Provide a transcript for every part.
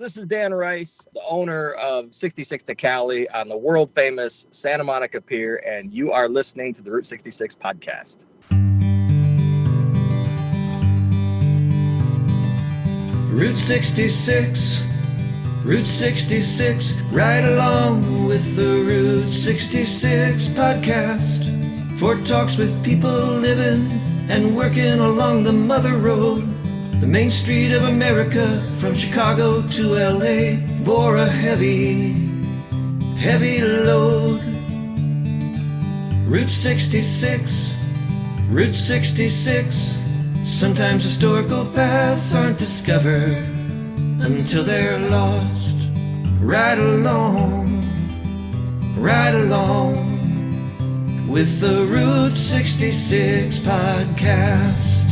This is Dan Rice, the owner of 66 to Cali on the world famous Santa Monica Pier, and you are listening to the Route 66 podcast. Route 66, Route 66, right along with the Route 66 podcast. For talks with people living and working along the Mother Road. The main street of America, from Chicago to LA, bore a heavy, heavy load. Route 66, Route 66. Sometimes historical paths aren't discovered until they're lost. Right along with the Route 66 podcast.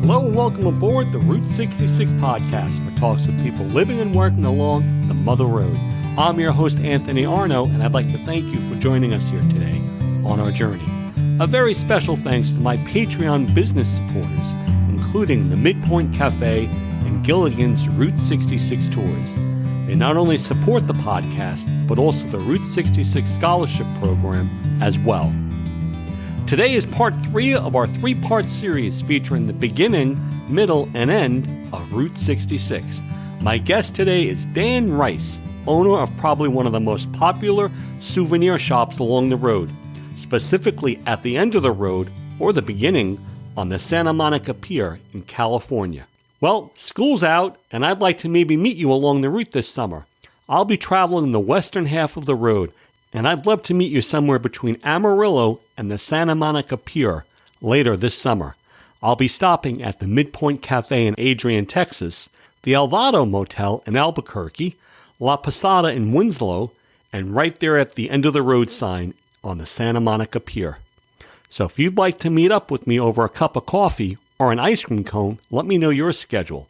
Hello and welcome aboard the Route 66 podcast, for talks with people living and working along the Mother Road. I'm your host, Anthony Arno, and I'd like to thank you for joining us here today on our journey. A very special thanks to my Patreon business supporters, including the MidPoint Cafe and Gilligan's Route 66 tours. They not only support the podcast, but also the Route 66 Scholarship Program as well. Today is part 3 of our 3-part series featuring the beginning, middle, and end of Route 66. My guest today is Dan Rice, owner of probably one of the most popular souvenir shops along the road, specifically at the end of the road or the beginning on the Santa Monica Pier in California. Well, school's out, and I'd like to maybe meet you along the route this summer. I'll be traveling the western half of the road, and I'd love to meet you somewhere between Amarillo and the Santa Monica Pier later this summer. I'll be stopping at the MidPoint Cafe in Adrian, Texas, the Alvado Motel in Albuquerque, La Posada in Winslow, and right there at the end of the road sign on the Santa Monica Pier. So if you'd like to meet up with me over a cup of coffee or an ice cream cone, let me know your schedule.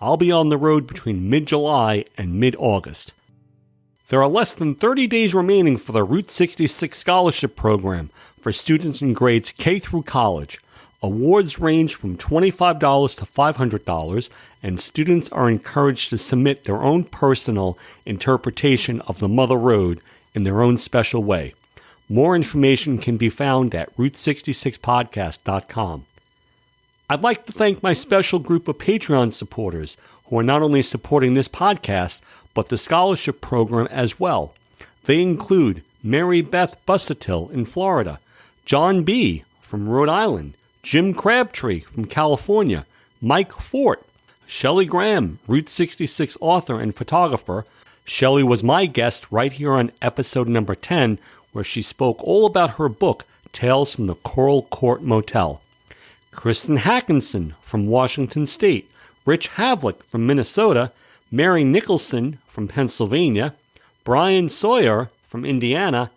I'll be on the road between mid-July and mid-August. There are less than 30 days remaining for the Route 66 Scholarship Program for students in grades K through college. Awards range from $25 to $500, and students are encouraged to submit their own personal interpretation of the Mother Road in their own special way. More information can be found at route66podcast.com. I'd like to thank my special group of Patreon supporters who are not only supporting this podcast, but the scholarship program as well. They include Mary Beth Busutil in Florida, Jon B from Rhode Island, Jim Crabtree from California, Mike Fort, Shellee Graham, Route 66 author and photographer. Shellee was my guest right here on episode number 10, where she spoke all about her book, Tales from the Coral Court Motel. Kristin Haakenson from Washington State, Rich Havlik from Minnesota, Mary Nicholson from Pennsylvania, Brian Sawyer from Indiana,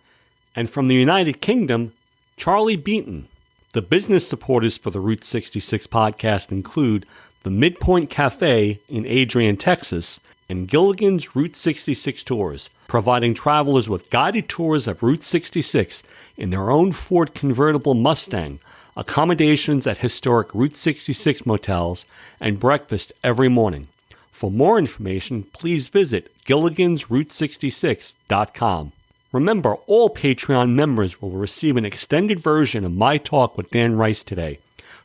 and from the United Kingdom, Charlie Beaton. The business supporters for the Route 66 podcast include the MidPoint Cafe in Adrian, Texas, and Gilligan's Route 66 Tours, providing travelers with guided tours of Route 66 in their own Ford convertible Mustang, accommodations at historic Route 66 motels, and breakfast every morning. For more information, please visit gilligansroute66.com. Remember, all Patreon members will receive an extended version of my talk with Dan Rice today,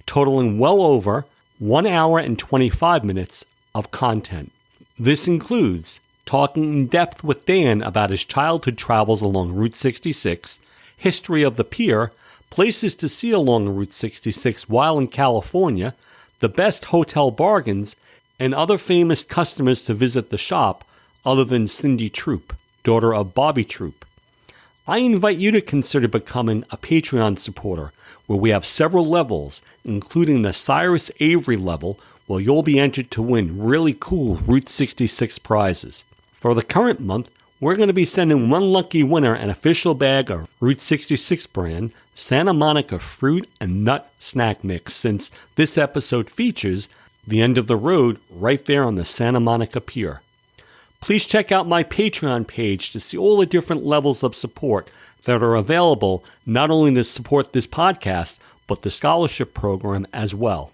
totaling well over 1 hour and 25 minutes of content. This includes talking in depth with Dan about his childhood travels along Route 66, history of the pier, places to see along Route 66 while in California, the best hotel bargains, and other famous customers to visit the shop other than Cindy Troop, daughter of Bobby Troop. I invite you to consider becoming a Patreon supporter, where we have several levels, including the Cyrus Avery level, where you'll be entered to win really cool Route 66 prizes. For the current month, we're going to be sending one lucky winner an official bag of Route 66 brand Santa Monica fruit and nut snack mix, since this episode features the end of the road right there on the Santa Monica Pier. Please check out my Patreon page to see all the different levels of support that are available not only to support this podcast, but the scholarship program as well.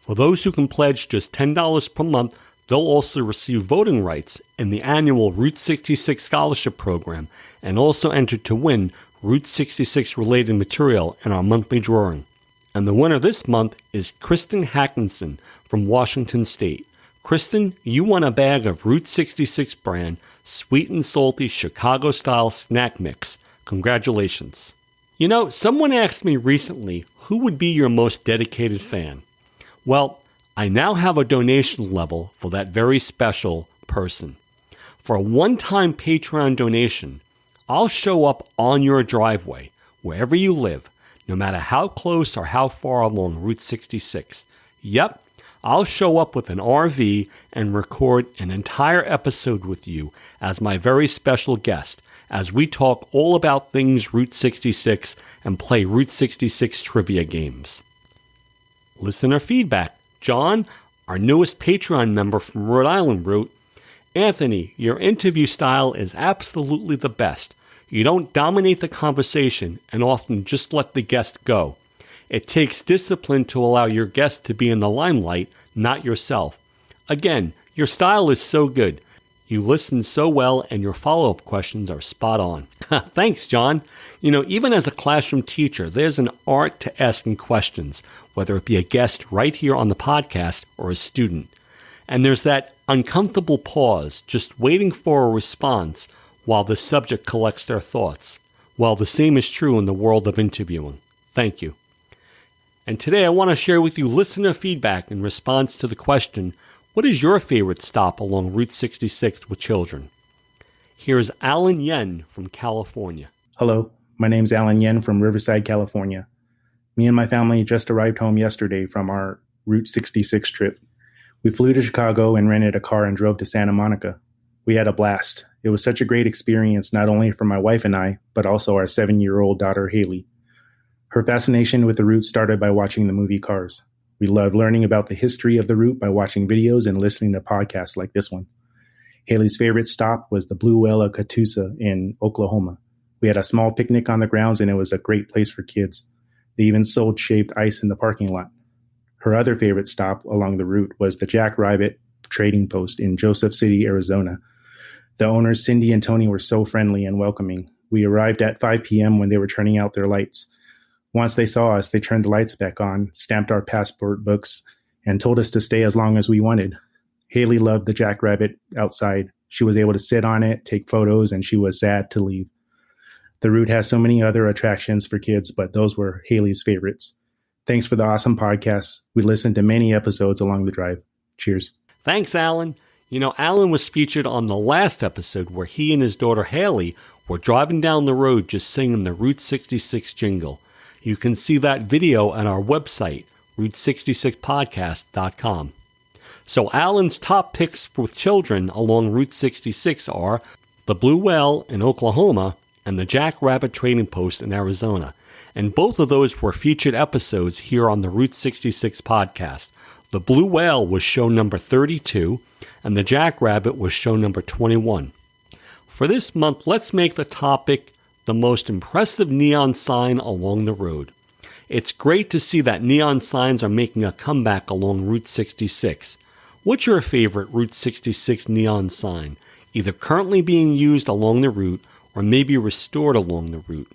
For those who can pledge just $10 per month, they'll also receive voting rights in the annual Route 66 scholarship program and also enter to win Route 66 related material in our monthly drawing. And the winner this month is Kristin Haakenson from Washington State. Kristin, you won a bag of Route 66 brand sweet and salty Chicago-style snack mix. Congratulations. You know, someone asked me recently, who would be your most dedicated fan? Well, I now have a donation level for that very special person. For a one-time Patreon donation, I'll show up on your driveway, wherever you live, no matter how close or how far along Route 66. Yep, I'll show up with an RV and record an entire episode with you as my very special guest as we talk all about things Route 66 and play Route 66 trivia games. Listener feedback. John, our newest Patreon member from Rhode Island, wrote, Anthony, your interview style is absolutely the best. You don't dominate the conversation and often just let the guest go. It takes discipline to allow your guest to be in the limelight, not yourself. Again, your style is so good. You listen so well and your follow-up questions are spot on. Thanks, John. You know, even as a classroom teacher, there's an art to asking questions, whether it be a guest right here on the podcast or a student. And there's that uncomfortable pause, just waiting for a response while the subject collects their thoughts. Well, the same is true in the world of interviewing. Thank you. And today I want to share with you listener feedback in response to the question, what is your favorite stop along Route 66 with children? Here's Alan Yen from California. Hello, my name's Alan Yen from Riverside, California. Me and my family just arrived home yesterday from our Route 66 trip. We flew to Chicago and rented a car and drove to Santa Monica. We had a blast. It was such a great experience, not only for my wife and I, but also our 7-year-old daughter, Haley. Her fascination with the route started by watching the movie Cars. We loved learning about the history of the route by watching videos and listening to podcasts like this one. Haley's favorite stop was the Blue Whale of Catoosa in Oklahoma. We had a small picnic on the grounds and it was a great place for kids. They even sold shaved ice in the parking lot. Her other favorite stop along the route was the Jack Rabbit Trading Post in Joseph City, Arizona. The owners, Cindy and Tony, were so friendly and welcoming. We arrived at 5 p.m. when they were turning out their lights. Once they saw us, they turned the lights back on, stamped our passport books, and told us to stay as long as we wanted. Haley loved the Jackrabbit outside. She was able to sit on it, take photos, and she was sad to leave. The route has so many other attractions for kids, but those were Haley's favorites. Thanks for the awesome podcast. We listened to many episodes along the drive. Cheers. Thanks, Alan. You know, Alan was featured on the last episode where he and his daughter Haley were driving down the road just singing the Route 66 jingle. You can see that video on our website, route66podcast.com. So Alan's top picks for children along Route 66 are the Blue Whale in Oklahoma and the Jack Rabbit Trading Post in Arizona. And both of those were featured episodes here on the Route 66 podcast. The Blue Whale was show number 32, and the Jack Rabbit was show number 21. For this month, let's make the topic the most impressive neon sign along the road. It's great to see that neon signs are making a comeback along Route 66. What's your favorite Route 66 neon sign, either currently being used along the route or maybe restored along the route?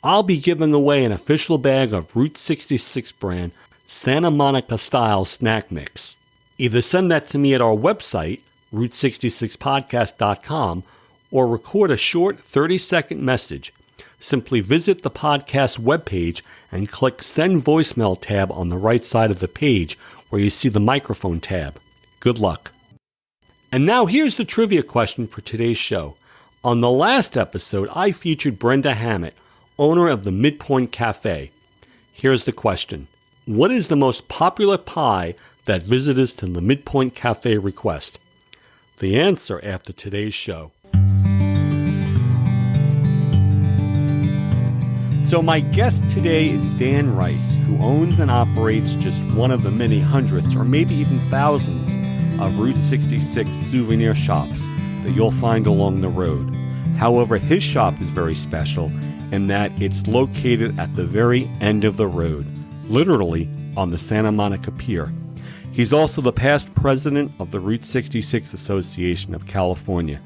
I'll be giving away an official bag of Route 66 brand Santa Monica style snack mix. Either send that to me at our website, route66podcast.com, or record a short 30-second message. Simply visit the podcast webpage and click Send Voicemail tab on the right side of the page where you see the microphone tab. Good luck. And now here's the trivia question for today's show. On the last episode, I featured Brenda Hammett, owner of the MidPoint Cafe. Here's the question. What is the most popular pie that visitors to the MidPoint Cafe request? The answer after today's show. So my guest today is Dan Rice, who owns and operates just one of the many hundreds or maybe even thousands of Route 66 souvenir shops that you'll find along the road. However, his shop is very special in that it's located at the very end of the road, literally on the Santa Monica Pier. He's also the past president of the Route 66 Association of California.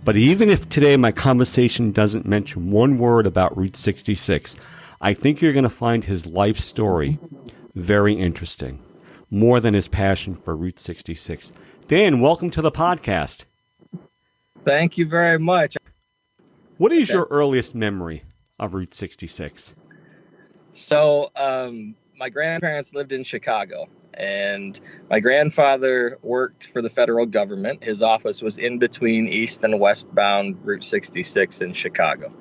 But even if today my conversation doesn't mention one word about Route 66, I think you're going to find his life story very interesting, more than his passion for Route 66. Dan, welcome to the podcast. Thank you very much. What is your earliest memory of Route 66? So, my grandparents lived in Chicago, and my grandfather worked for the federal government. His office was in between east and westbound Route 66 in Chicago.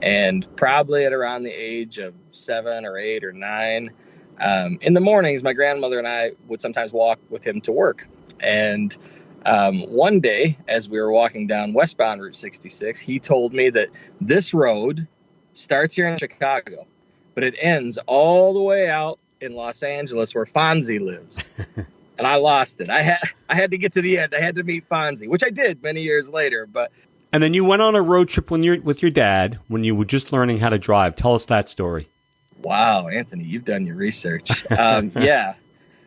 And probably at around the age of 7 or 8 or 9, in the mornings, my grandmother and I would sometimes walk with him to work. And one day, as we were walking down westbound Route 66, he told me that this road starts here in Chicago, but it ends all the way out in Los Angeles where Fonzie lives. And I lost it. I had to get to the end. I had to meet Fonzie, which I did many years later. And then you went on a road trip with your dad when you were just learning how to drive. Tell us that story. Wow, Anthony, you've done your research. Yeah.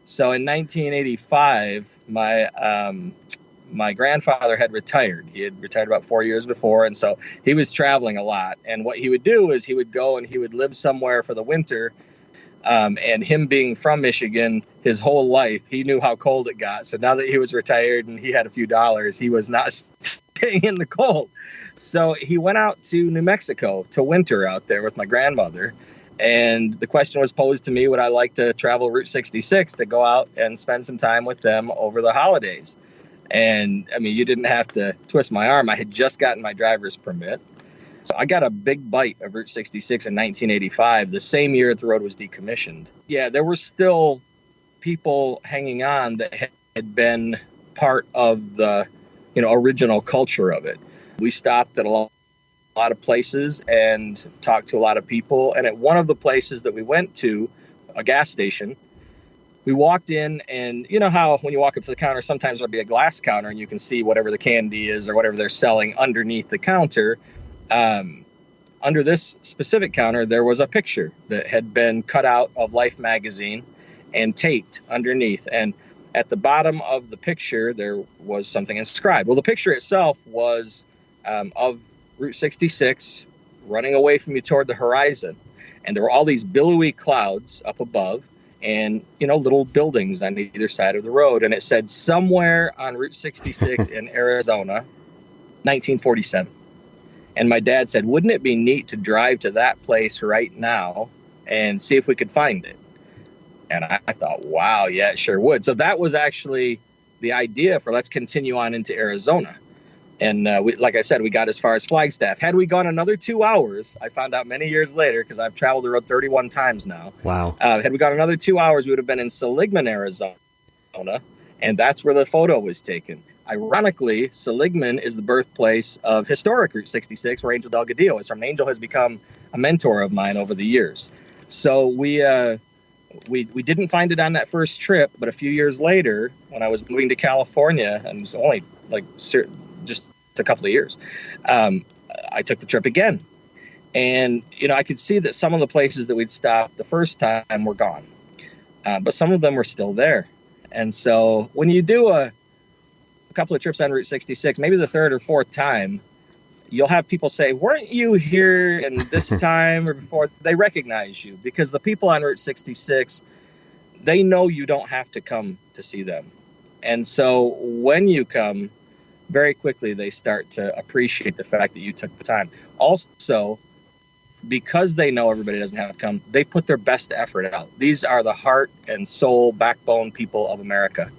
So in 1985, my grandfather had retired. He had retired about 4 years before, and so he was traveling a lot. And what he would do is he would go and he would live somewhere for the winter. And him being from Michigan, his whole life, he knew how cold it got. So now that he was retired and he had a few dollars, he was not staying in the cold. So he went out to New Mexico to winter out there with my grandmother. And the question was posed to me, would I like to travel Route 66 to go out and spend some time with them over the holidays? And I mean, you didn't have to twist my arm. I had just gotten my driver's permit. So I got a big bite of Route 66 in 1985, the same year the road was decommissioned. Yeah, there were still people hanging on that had been part of the, original culture of it. We stopped at a lot of places and talked to a lot of people. And at one of the places that we went to, a gas station, we walked in, and you know how when you walk up to the counter, sometimes there'll be a glass counter and you can see whatever the candy is or whatever they're selling underneath the counter. Under this specific counter, there was a picture that had been cut out of Life magazine and taped underneath. And at the bottom of the picture, there was something inscribed. Well, the picture itself was of Route 66 running away from you toward the horizon. And there were all these billowy clouds up above and, little buildings on either side of the road. And it said somewhere on Route 66 in Arizona, 1947. And my dad said, wouldn't it be neat to drive to that place right now and see if we could find it? And I thought, wow, yeah, it sure would. So that was actually the idea for let's continue on into Arizona. And like I said, we got as far as Flagstaff. Had we gone another 2 hours, I found out many years later, because I've traveled the road 31 times now. Wow. Had we gone another 2 hours, we would have been in Seligman, Arizona. And that's where the photo was taken. Ironically, Seligman is the birthplace of historic Route 66, where Angel Delgadillo is from. Angel has become a mentor of mine over the years. So we didn't find it on that first trip, but a few years later, when I was moving to California, and it was only just a couple of years, I took the trip again. And, I could see that some of the places that we'd stopped the first time were gone, but some of them were still there. And so when you do a couple of trips on Route 66, maybe the third or fourth time, you'll have people say, weren't you here in this time or before? They recognize you because the people on Route 66, they know you don't have to come to see them. And so when you come, very quickly they start to appreciate the fact that you took the time. Also, because they know everybody doesn't have to come, they put their best effort out. These are the heart and soul, backbone people of America.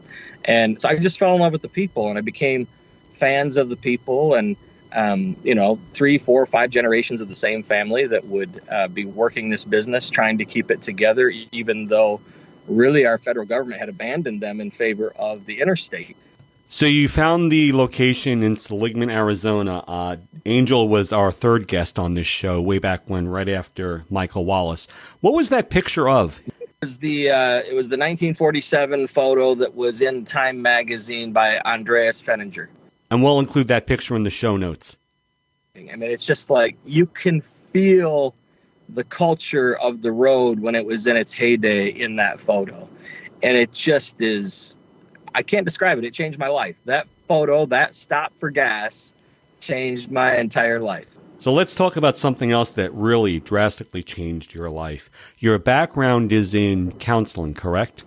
And so I just fell in love with the people, and I became fans of the people, and 3, 4, 5 generations of the same family that would be working this business, trying to keep it together, even though really our federal government had abandoned them in favor of the interstate. So you found the location in Seligman, Arizona. Angel was our third guest on this show way back when, right after Michael Wallace. What was that picture of? It was the 1947 photo that was in Time magazine by Andreas Fenninger. And we'll include that picture in the show notes. I mean, it's just like you can feel the culture of the road when it was in its heyday in that photo. And it just is, I can't describe it. It changed my life. That photo, that stop for gas, changed my entire life. So let's talk about something else that really drastically changed your life. Your background is in counseling, correct?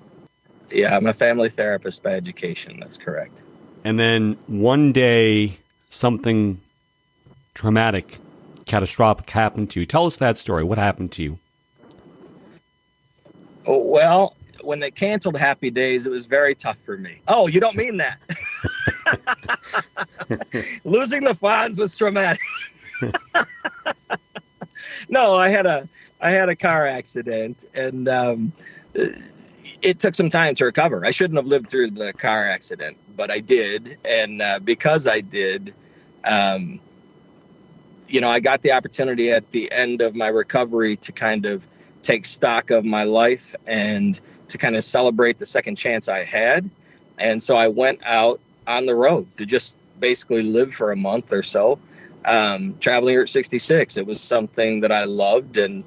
Yeah, I'm a family therapist by education. That's correct. And then one day, something traumatic, catastrophic happened to you. Tell us that story. What happened to you? Oh, well, when they canceled Happy Days, it was very tough for me. Oh, you don't mean that. Losing the Fonz was traumatic. No, I had a car accident, and it took some time to recover. I shouldn't have lived through the car accident, but I did, and because I did, I got the opportunity at the end of my recovery to kind of take stock of my life and to kind of celebrate the second chance I had. And so I went out on the road to just basically live for a month or so. Traveling Route 66. It was something that I loved, and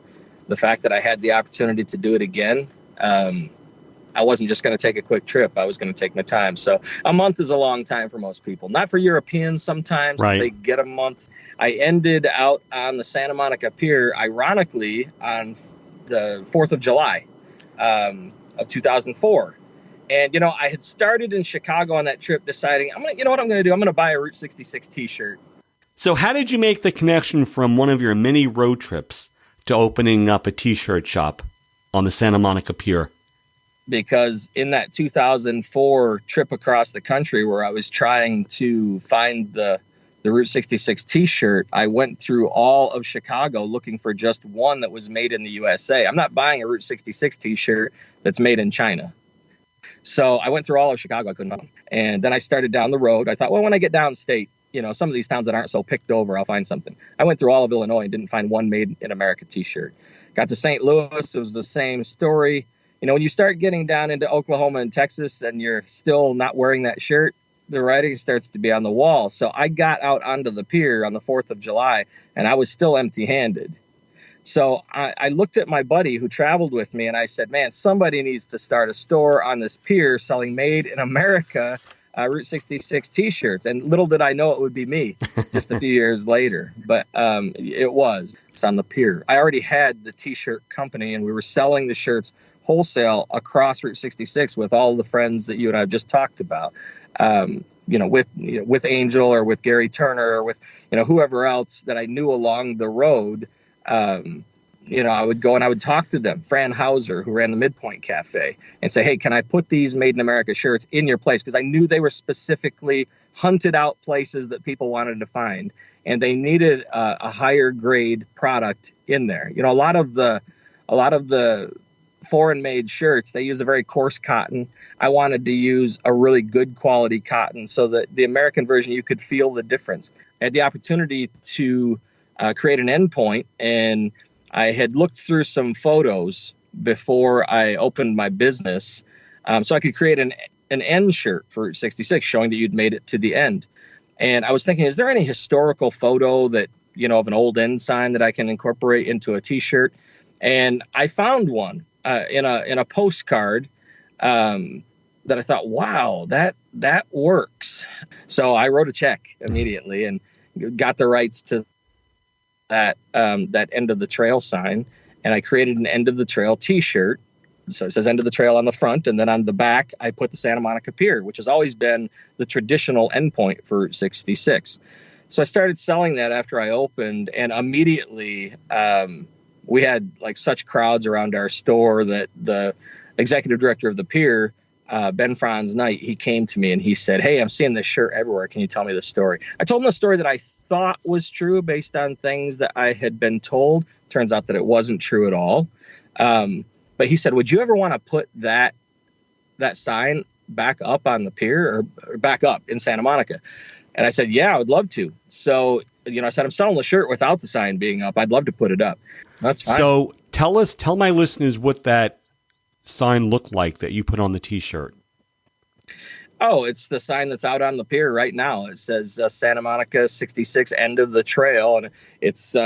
the fact that I had the opportunity to do it again, I wasn't just going to take a quick trip. I was going to take my time. So a month is a long time for most people. Not for Europeans sometimes, right. They get a month. I ended out on the Santa Monica Pier, ironically, on the 4th of July of 2004. And, I had started in Chicago on that trip deciding, what I'm going to do? I'm going to buy a Route 66 T-shirt. So how did you make the connection from one of your many road trips to opening up a T-shirt shop on the Santa Monica Pier? Because in that 2004 trip across the country where I was trying to find the Route 66 T-shirt, I went through all of Chicago looking for just one that was made in the USA. I'm not buying a Route 66 T-shirt that's made in China. So I went through all of Chicago. I couldn't find them. And then I started down the road. I thought, well, when I get downstate, some of these towns that aren't so picked over, I'll find something. I went through all of Illinois and didn't find one made in America T-shirt. Got to St. Louis. It was the same story. When you start getting down into Oklahoma and Texas and you're still not wearing that shirt, the writing starts to be on the wall. So I got out onto the pier on the 4th of July and I was still empty-handed. So I looked at my buddy who traveled with me and I said, man, somebody needs to start a store on this pier selling made in America Route 66 T-shirts. And little did I know it would be me just a few years later. But it was. It's on the pier. I already had the T-shirt company and we were selling the shirts wholesale across Route 66 with all the friends that you and I have just talked about. With Angel or with Gary Turner or with, whoever else that I knew along the road. I would go and I would talk to them. Fran Hauser, who ran the MidPoint Cafe, and say, hey, can I put these Made in America shirts in your place? Because I knew they were specifically hunted out places that people wanted to find. And they needed a higher grade product in there. A lot of the foreign made shirts, they use a very coarse cotton. I wanted to use a really good quality cotton so that the American version, you could feel the difference. I had the opportunity to create an endpoint, and I had looked through some photos before I opened my business, so I could create an end shirt for Route 66 showing that you'd made it to the end. And I was thinking, is there any historical photo that, of an old end sign that I can incorporate into a T-shirt? And I found one in a postcard that I thought, wow, that works. So I wrote a check immediately and got the rights to that end of the trail sign, and I created an end of the trail T-shirt. So it says end of the trail on the front, and then on the back I put the Santa Monica Pier, which has always been the traditional endpoint for Route 66. So I started selling that after I opened, and immediately we had like such crowds around our store that the executive director of the pier, Ben Franz Knight, he came to me and he said, hey, I'm seeing this shirt everywhere. Can you tell me the story? I told him the story that I thought was true based on things that I had been told. Turns out that it wasn't true at all. But he said, would you ever want to put that sign back up on the pier or back up in Santa Monica? And I said, yeah, I would love to. So, I said, I'm selling the shirt without the sign being up. I'd love to put it up. That's fine. So tell my listeners what that sign look like that you put on the T-shirt? Oh, it's the sign that's out on the pier right now. It says Santa Monica 66, end of the trail. And it's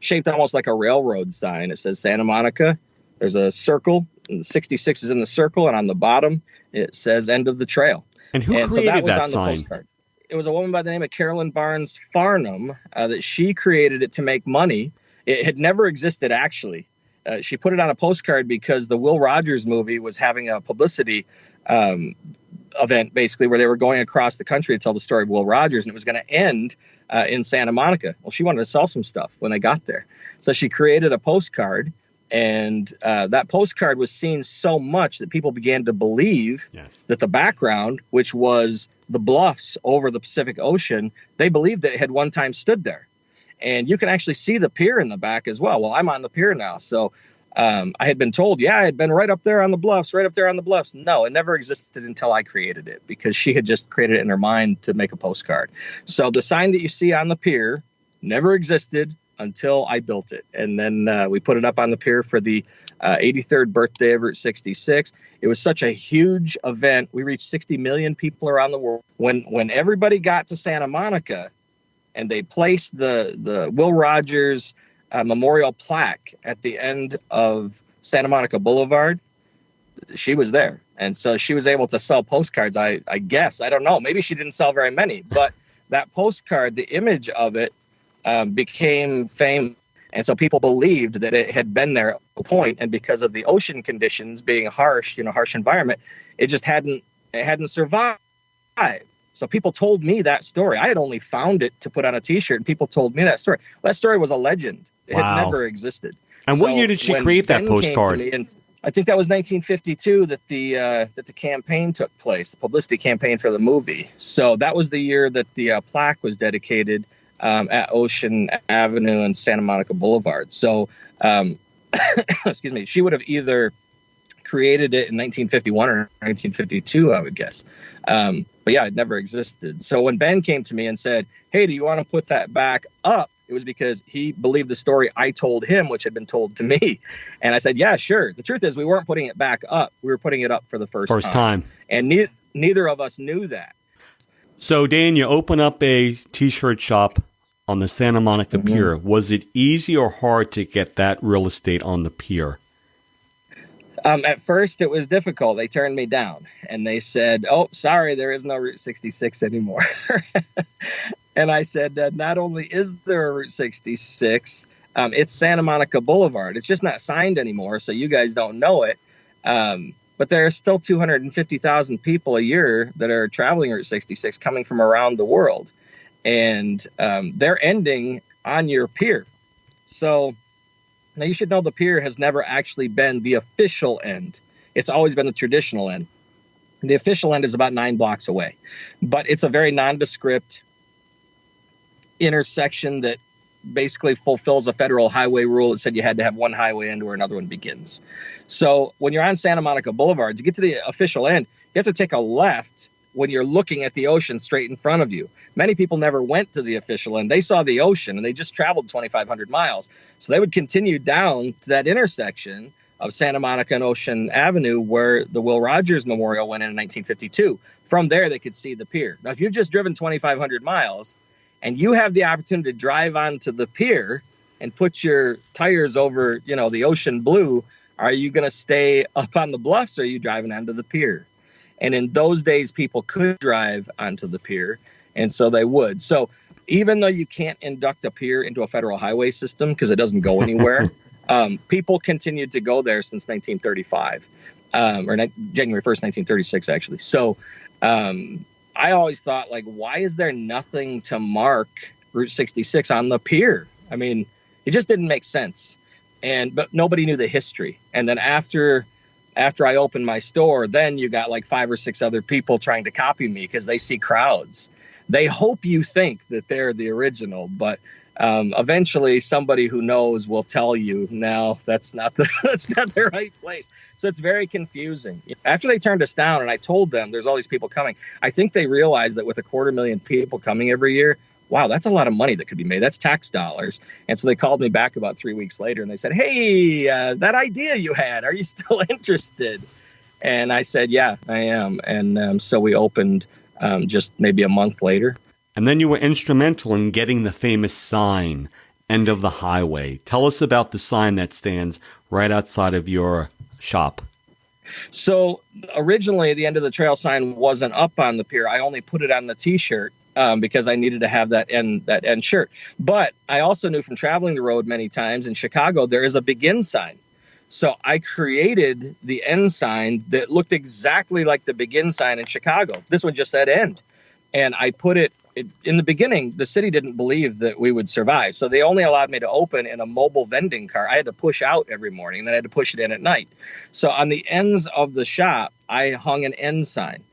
shaped almost like a railroad sign. It says Santa Monica. There's a circle, and the 66 is in the circle. And on the bottom, it says end of the trail. And who created that sign? Postcard. It was a woman by the name of Carolyn Barnes Farnham that she created it to make money. It had never existed, actually. She put it on a postcard because the Will Rogers movie was having a publicity event, basically, where they were going across the country to tell the story of Will Rogers, and it was going to end in Santa Monica. Well, she wanted to sell some stuff when they got there. So she created a postcard, and that postcard was seen so much that people began to believe that the background, which was the bluffs over the Pacific Ocean, they believed that it had one time stood there. And you can actually see the pier in the back as well. Well, I'm on the pier now. So I had been told, I had been right up there on the bluffs, right up there on the bluffs. No, it never existed until I created it, because she had just created it in her mind to make a postcard. So the sign that you see on the pier never existed until I built it. And then we put it up on the pier for the 83rd birthday of Route 66. It was such a huge event. We reached 60 million people around the world. When everybody got to Santa Monica, and they placed the Will Rogers memorial plaque at the end of Santa Monica Boulevard, she was there. And so she was able to sell postcards, I guess. I don't know. Maybe she didn't sell very many. But that postcard, the image of it, became famous. And so people believed that it had been there at a point. And because of the ocean conditions being harsh, harsh environment, it just hadn't survived. So people told me that story. I had only found it to put on a T-shirt, and people told me that story. That story was a legend. It had never existed. And what year did she create that postcard? I think that was 1952 that the campaign took place, the publicity campaign for the movie. So that was the year that the plaque was dedicated at Ocean Avenue and Santa Monica Boulevard. So, excuse me, she would have either created it in 1951 or 1952, I would guess. But yeah, it never existed. So when Ben came to me and said, hey, do you want to put that back up? It was because he believed the story I told him, which had been told to me. And I said, yeah, sure. The truth is we weren't putting it back up. We were putting it up for the first time. And neither of us knew that. So, Dan, you open up a T-shirt shop on the Santa Monica Pier. Was it easy or hard to get that real estate on the pier? At first, it was difficult. They turned me down, and they said, oh, sorry, there is no Route 66 anymore. And I said, not only is there a Route 66, it's Santa Monica Boulevard. It's just not signed anymore, so you guys don't know it. But there are still 250,000 people a year that are traveling Route 66 coming from around the world. And they're ending on your pier. So now you should know the pier has never actually been the official end. It's always been the traditional end. The official end is about 9 blocks away. But it's a very nondescript intersection that basically fulfills a federal highway rule that said you had to have one highway end where another one begins. So when you're on Santa Monica Boulevard, to get to the official end, you have to take a left when you're looking at the ocean straight in front of you. Many people never went to the official end. They saw the ocean and they just traveled 2,500 miles. So they would continue down to that intersection of Santa Monica and Ocean Avenue where the Will Rogers Memorial went in 1952. From there, they could see the pier. Now, if you've just driven 2,500 miles and you have the opportunity to drive onto the pier and put your tires over, the ocean blue, are you going to stay up on the bluffs or are you driving onto the pier? And in those days, people could drive onto the pier, and so they would. So even though you can't induct a pier into a federal highway system because it doesn't go anywhere, people continued to go there since 1935, January 1st, 1936, actually. So I always thought, why is there nothing to mark Route 66 on the pier? I mean, it just didn't make sense. But nobody knew the history. And then after I opened my store, then you got 5 or 6 other people trying to copy me because they see crowds. They hope you think that they're the original, but eventually somebody who knows will tell you, no, that's not the right place. So it's very confusing. After they turned us down and I told them there's all these people coming, I think they realized that with 250,000 people coming every year, wow, that's a lot of money that could be made. That's tax dollars. And so they called me back about 3 weeks later and they said, hey, that idea you had, are you still interested? And I said, yeah, I am. And so we opened just maybe a month later. And then you were instrumental in getting the famous sign, End of the Highway. Tell us about the sign that stands right outside of your shop. So originally, the End of the Trail sign wasn't up on the pier. I only put it on the T-shirt because I needed to have that end shirt. But I also knew from traveling the road many times in Chicago, there is a begin sign. So I created the end sign that looked exactly like the begin sign in Chicago. This one just said end. And I put it in the beginning, the city didn't believe that we would survive. So they only allowed me to open in a mobile vending cart. I had to push out every morning, and then I had to push it in at night. So on the ends of the shop, I hung an end sign.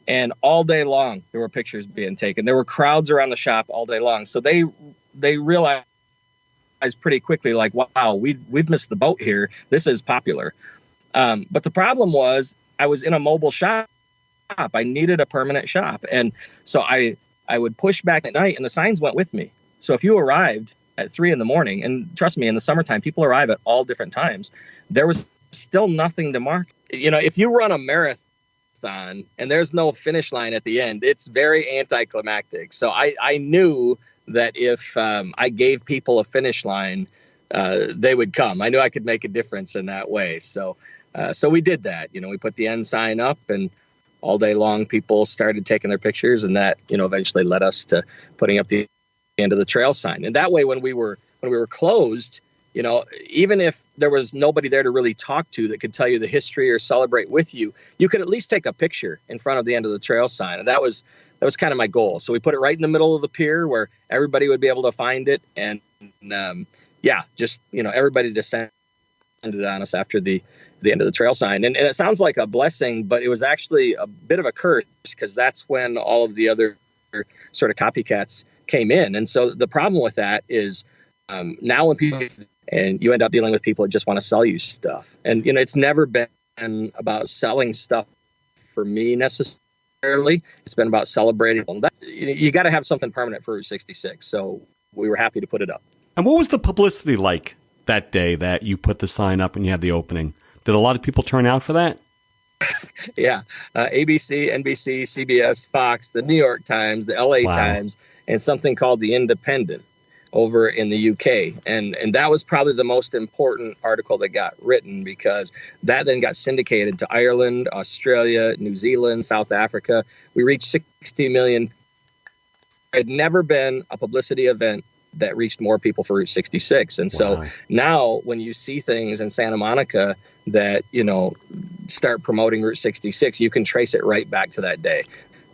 And all day long, there were pictures being taken. There were crowds around the shop all day long. So they realized pretty quickly, like, wow, we've missed the boat here. This is popular. But the problem was I was in a mobile shop. I needed a permanent shop. And so I would push back at night and the signs went with me. So if you arrived at 3 a.m, and trust me, in the summertime, people arrive at all different times, there was still nothing to mark. You know, if you run a marathon and there's no finish line at the end, it's very anticlimactic. So I knew that if I gave people a finish line, they would come. I knew I could make a difference in that way. So we did that. You know, we put the end sign up, and all day long, people started taking their pictures, and that, you know, eventually led us to putting up the End of the Trail sign. And that way, when we were closed, you know, even if there was nobody there to really talk to that could tell you the history or celebrate with you, you could at least take a picture in front of the End of the Trail sign. And that was kind of my goal. So we put it right in the middle of the pier where everybody would be able to find it. And just, you know, everybody descended on us after the End of the Trail sign. And it sounds like a blessing, but it was actually a bit of a curse, because that's when all of the other sort of copycats came in. And so the problem with that is now when people, and you end up dealing with people that just want to sell you stuff. And, you know, it's never been about selling stuff for me necessarily. It's been about celebrating. You got to have something permanent for Route 66. So we were happy to put it up. And what was the publicity like that day that you put the sign up and you had the opening? Did a lot of people turn out for that? Yeah. ABC, NBC, CBS, Fox, the New York Times, the LA Times, and something called The Independent over in the UK. And that was probably the most important article that got written, because that then got syndicated to Ireland, Australia, New Zealand, South Africa. We reached 60 million. There had never been a publicity event that reached more people for Route 66. And so now when you see things in Santa Monica that, you know, start promoting Route 66, you can trace it right back to that day.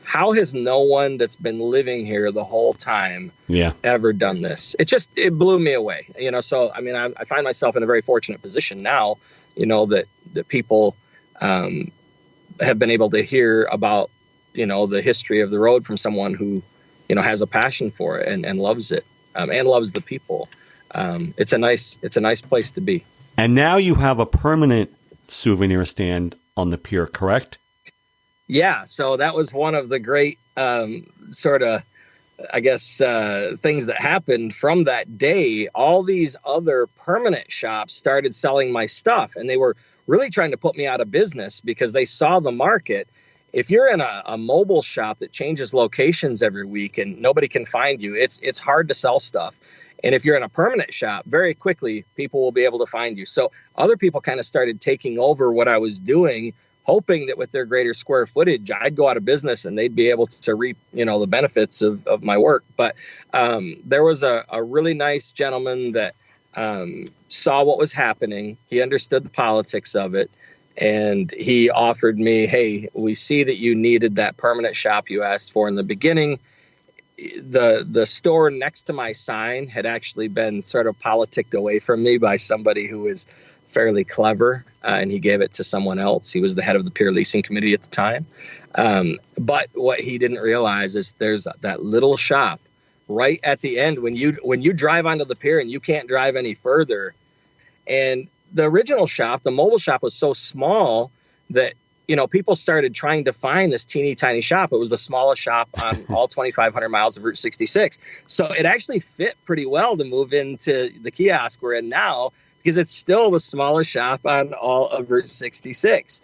How has no one that's been living here the whole time ever done this? It blew me away. You know, so, I mean, I find myself in a very fortunate position now, you know, that people have been able to hear about, you know, the history of the road from someone who, you know, has a passion for it and loves it. And loves the people. It's a nice place to be. And now you have a permanent souvenir stand on the pier, correct? Yeah. So that was one of the great sort of, I guess, things that happened from that day. All these other permanent shops started selling my stuff, and they were really trying to put me out of business because they saw the market. If you're in a mobile shop that changes locations every week and nobody can find you, it's hard to sell stuff. And if you're in a permanent shop, very quickly, people will be able to find you. So other people kind of started taking over what I was doing, hoping that with their greater square footage, I'd go out of business and they'd be able to reap, you know, the benefits of my work. But there was a really nice gentleman that saw what was happening. He understood the politics of it. And he offered me, hey, we see that you needed that permanent shop you asked for in the beginning. The store next to my sign had actually been sort of politicked away from me by somebody who was fairly clever, and he gave it to someone else. He was the head of the pier leasing committee at the time. But what he didn't realize is there's that little shop right at the end when you drive onto the pier and you can't drive any further. And the original shop, the mobile shop, was so small that people started trying to find this teeny tiny shop. It was the smallest shop on all 2,500 miles of Route 66. So it actually fit pretty well to move into the kiosk we're in now, because it's still the smallest shop on all of Route 66.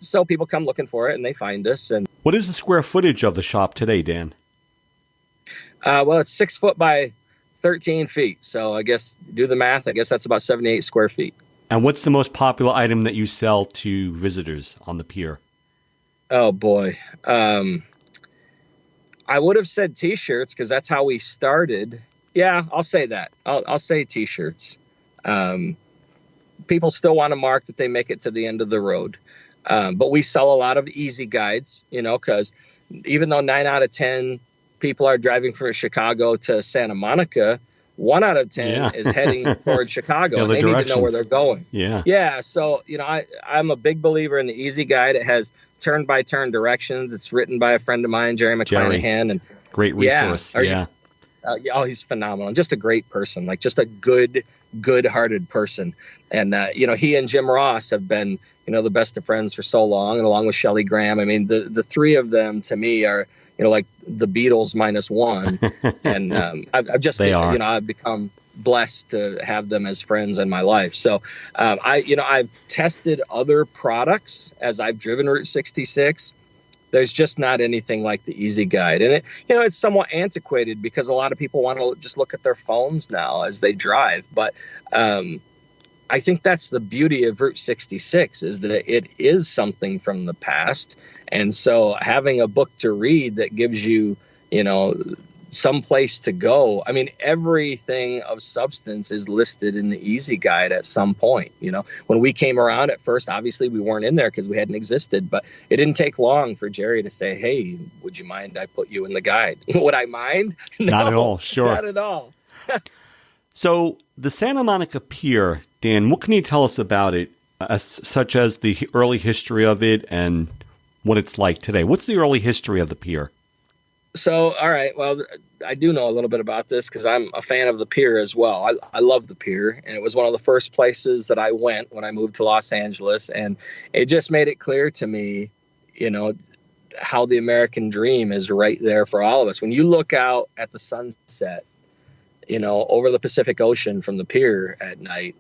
So people come looking for it and they find us. And what is the square footage of the shop today, Dan? Well, it's 6 foot by 13 feet. So I guess do the math. I guess that's about 78 square feet. And what's the most popular item that you sell to visitors on the pier? Oh, boy. I would have said T-shirts because that's how we started. Yeah, I'll say that. I'll say T-shirts. People still want to mark that they make it to the end of the road. But we sell a lot of easy guides, because even though 9 out of 10 people are driving from Chicago to Santa Monica, 1 out of 10 is heading towards Chicago. And they need to know where they're going. Yeah. So, I'm a big believer in the easy guide. It has turn-by-turn directions. It's written by a friend of mine, Jerry McClanahan. And great resource. He's phenomenal. And just a great person, like just a good-hearted person. And, he and Jim Ross have been, the best of friends for so long, and along with Shellee Graham. I mean, the three of them to me are, like the Beatles minus one. And I've just, I've become blessed to have them as friends in my life. So I've tested other products as I've driven Route 66. There's just not anything like the Easy Guide. And it's somewhat antiquated because a lot of people want to just look at their phones now as they drive. But I think that's the beauty of Route 66, is that it is something from the past. And so having a book to read that gives you, some place to go. I mean, everything of substance is listed in the Easy Guide at some point. When we came around at first, obviously we weren't in there because we hadn't existed, but it didn't take long for Jerry to say, hey, would you mind I put you in the guide? Would I mind? No, not at all. Sure. Not at all. So the Santa Monica Pier, Dan, what can you tell us about it, such as the early history of it and what it's like today? What's the early history of the pier? So, all right. Well, I do know a little bit about this because I'm a fan of the pier as well. I love the pier, and it was one of the first places that I went when I moved to Los Angeles, and it just made it clear to me, how the American dream is right there for all of us. When you look out at the sunset, over the Pacific Ocean from the pier at night,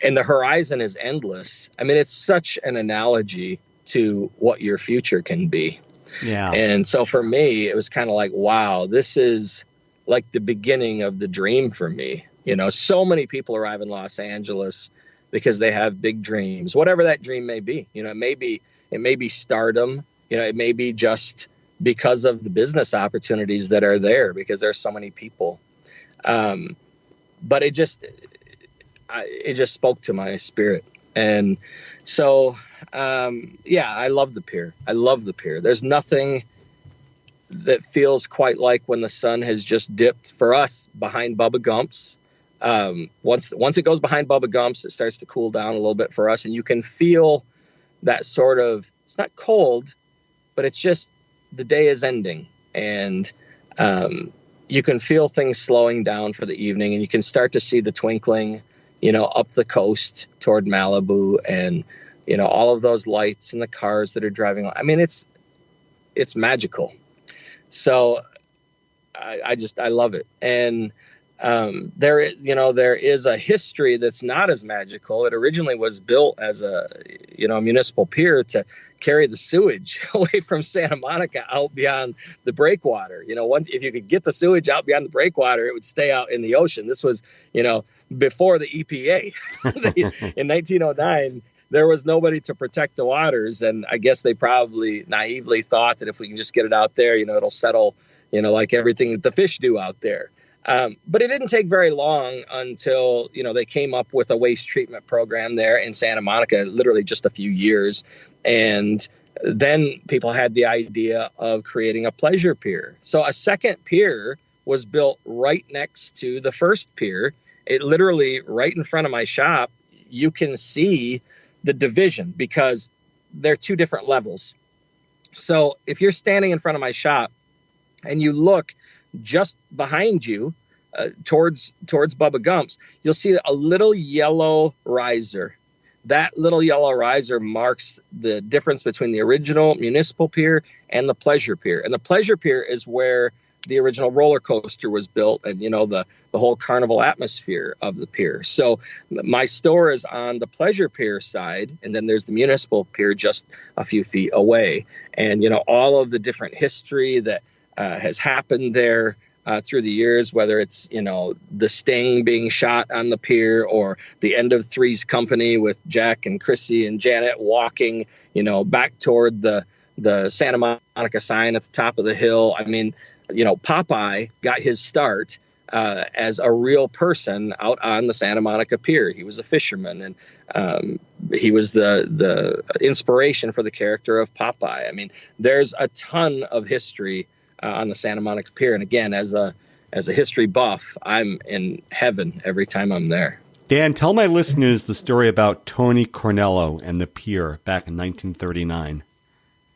and the horizon is endless. I mean, it's such an analogy to what your future can be. Yeah. And so for me, it was kind of like, wow, this is like the beginning of the dream for me. So many people arrive in Los Angeles because they have big dreams, whatever that dream may be. It may be stardom. It may be just because of the business opportunities that are there because there's so many people. But it just spoke to my spirit. And so, I love the pier. I love the pier. There's nothing that feels quite like when the sun has just dipped for us behind Bubba Gump's. Once it goes behind Bubba Gump's, it starts to cool down a little bit for us. And you can feel that sort of, it's not cold, but it's just the day is ending. And, you can feel things slowing down for the evening, and you can start to see the twinkling, up the coast toward Malibu, and, all of those lights and the cars that are driving. I mean, it's magical. So I love it. And there is a history that's not as magical. It originally was built as a municipal pier to carry the sewage away from Santa Monica out beyond the breakwater. If you could get the sewage out beyond the breakwater, it would stay out in the ocean. This was, before the EPA. In 1909, there was nobody to protect the waters. And I guess they probably naively thought that if we can just get it out there, it'll settle, like everything that the fish do out there. But it didn't take very long until, they came up with a waste treatment program there in Santa Monica, literally just a few years. And then people had the idea of creating a pleasure pier. So a second pier was built right next to the first pier. It literally right in front of my shop, you can see the division because they're two different levels. So if you're standing in front of my shop and you look just behind you towards Bubba Gump's, you'll see a little yellow riser. that little yellow riser marks the difference between the original municipal pier and the pleasure pier. And the pleasure pier is where the original roller coaster was built, and the whole carnival atmosphere of the pier. So my store is on the pleasure pier side, and then there's the municipal pier just a few feet away. And all of the different history that has happened there through the years, whether it's the Sting being shot on the pier, or the end of Three's Company with Jack and Chrissy and Janet walking back toward the Santa Monica sign at the top of the hill. I mean, Popeye got his start as a real person out on the Santa Monica Pier. He was a fisherman, and he was the inspiration for the character of Popeye. I mean, there's a ton of history on the Santa Monica Pier, and again, as a history buff, I'm in heaven every time I'm there. Dan, tell my listeners the story about Tony Cornello and the pier back in 1939.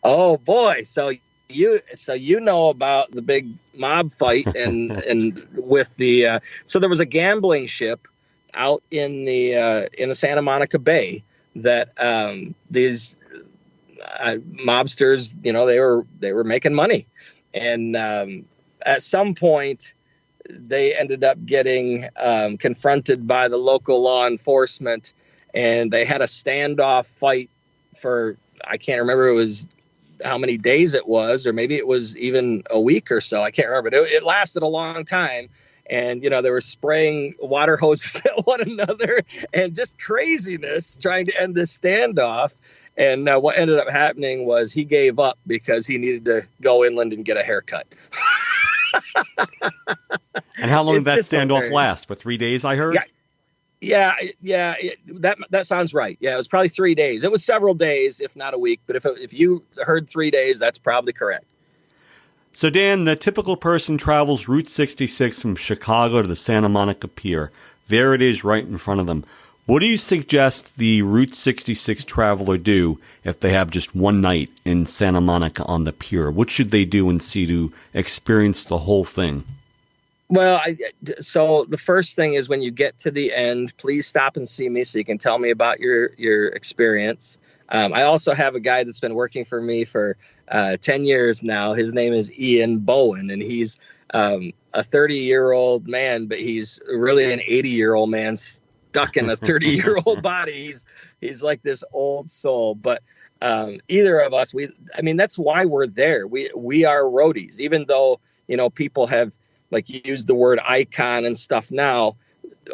Oh boy, so you know about the big mob fight and with the so there was a gambling ship out in the Santa Monica Bay that these mobsters, they were making money, and at some point they ended up getting confronted by the local law enforcement, and they had a standoff fight for, I can't remember, it was how many days it was, or maybe it was even a week or so. I can't remember. It lasted a long time. And, they were spraying water hoses at one another and just craziness trying to end this standoff. And what ended up happening was he gave up because he needed to go inland and get a haircut. And how long did that standoff last? For 3 days, I heard? Yeah, that sounds right. Yeah, it was probably 3 days. It was several days, if not a week. But if you heard 3 days, that's probably correct. So, Dan, the typical person travels Route 66 from Chicago to the Santa Monica Pier. There it is right in front of them. What do you suggest the Route 66 traveler do if they have just one night in Santa Monica on the pier? What should they do and see to experience the whole thing? Well, so the first thing is when you get to the end, please stop and see me so you can tell me about your experience. I also have a guy that's been working for me for 10 years now. His name is Ian Bowen, and he's a 30-year-old man, but he's really an 80-year-old man stuck in a 30-year-old body. He's like this old soul. But either of us, that's why we're there. We are roadies, even though, people have used the word icon and stuff now,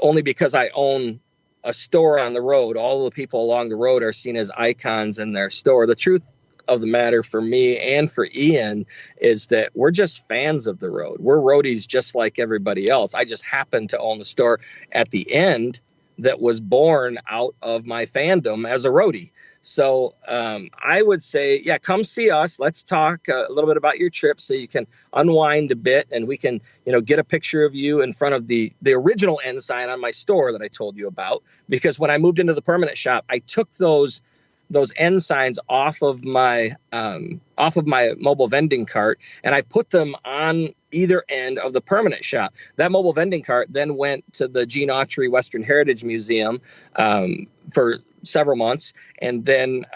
only because I own a store on the road. All the people along the road are seen as icons in their store. The truth of the matter for me and for Ian is that we're just fans of the road. We're roadies just like everybody else. I just happen to own the store at the end that was born out of my fandom as a roadie. So I would say, come see us. Let's talk a little bit about your trip so you can unwind a bit, and we can, get a picture of you in front of the original end sign on my store that I told you about. Because when I moved into the permanent shop, I took those end signs off of my mobile vending cart, and I put them on either end of the permanent shop. That mobile vending cart then went to the Gene Autry Western Heritage Museum for several months, and then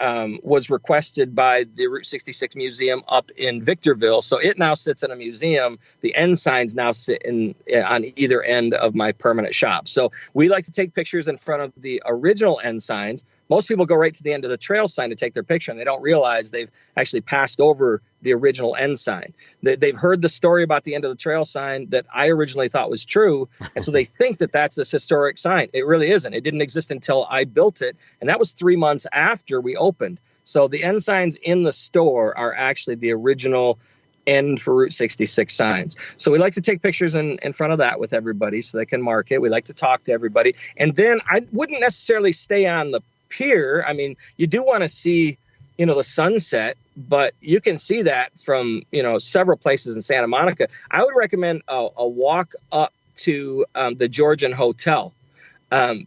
was requested by the Route 66 Museum up in Victorville. So it now sits in a museum. The end signs now sit on either end of my permanent shop. So we like to take pictures in front of the original end signs. Most people go right to the end of the trail sign to take their picture, and they don't realize they've actually passed over the original end sign. They've heard the story about the end of the trail sign that I originally thought was true, and so they think that that's this historic sign. It really isn't. It didn't exist until I built it, and that was 3 months after we opened. So the end signs in the store are actually the original end for Route 66 signs. So we like to take pictures in front of that with everybody so they can mark it. We like to talk to everybody. And then I wouldn't necessarily stay on the pier. I mean, you do want to see, the sunset, but you can see that from, several places in Santa Monica. I would recommend a walk up to the Georgian Hotel,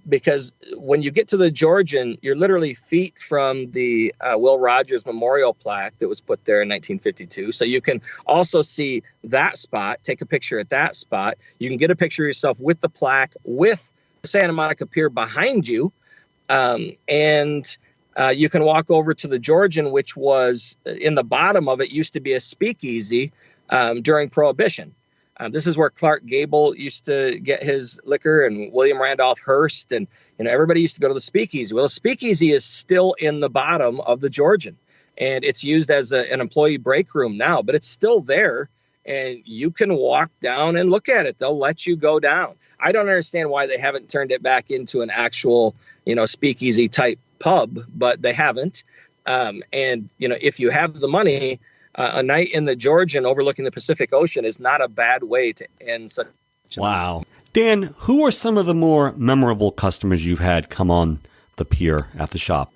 because when you get to the Georgian, you're literally feet from the Will Rogers Memorial plaque that was put there in 1952. So you can also see that spot, take a picture at that spot. You can get a picture of yourself with the plaque, with Santa Monica Pier behind you. And you can walk over to the Georgian, which was in the bottom of it, used to be a speakeasy during Prohibition. This is where Clark Gable used to get his liquor, and William Randolph Hearst, and everybody used to go to the speakeasy. Well, the speakeasy is still in the bottom of the Georgian, and it's used as an employee break room now, but it's still there, and you can walk down and look at it. They'll let you go down. I don't understand why they haven't turned it back into an actual, speakeasy type pub, but they haven't. And if you have the money, a night in the Georgian overlooking the Pacific Ocean is not a bad way to end such a Wow. Dan, who are some of the more memorable customers you've had come on the pier at the shop?